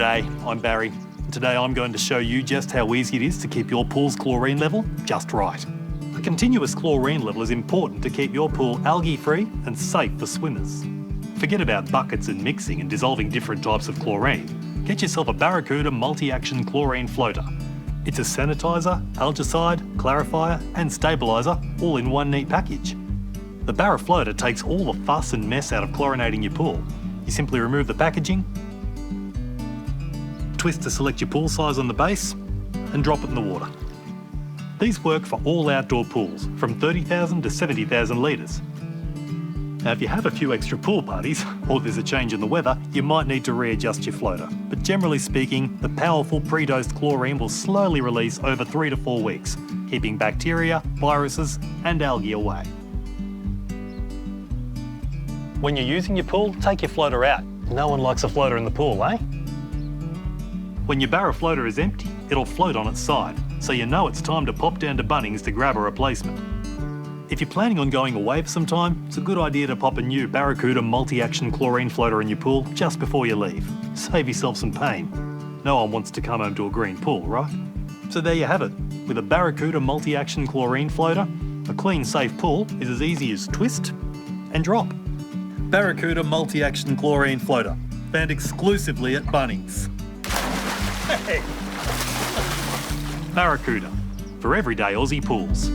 G'day, I'm Barry. Today I'm going to show you just how easy it is to keep your pool's chlorine level just right. A continuous chlorine level is important to keep your pool algae-free and safe for swimmers. Forget about buckets and mixing and dissolving different types of chlorine. Get yourself a Baracuda multi-action chlorine floater. It's a sanitizer, algicide, clarifier and stabiliser all in one neat package. The Bara floater takes all the fuss and mess out of chlorinating your pool. You simply remove the packaging, twist to select your pool size on the base and drop it in the water. These work for all outdoor pools from 30,000 to 70,000 litres. Now if you have a few extra pool parties or there's a change in the weather, you might need to readjust your floater. But generally speaking, the powerful pre-dosed chlorine will slowly release over 3 to 4 weeks, keeping bacteria, viruses and algae away. When you're using your pool, take your floater out. No one likes a floater in the pool, eh? When your Bara floater is empty, it'll float on its side, so you know it's time to pop down to Bunnings to grab a replacement. If you're planning on going away for some time, it's a good idea to pop a new Baracuda multi-action chlorine floater in your pool just before you leave. Save yourself some pain. No one wants to come home to a green pool, right? So there you have it. With a Baracuda multi-action chlorine floater, a clean, safe pool is as easy as twist and drop. Baracuda multi-action chlorine floater, found exclusively at Bunnings. Hey. Baracuda, for everyday Aussie pools.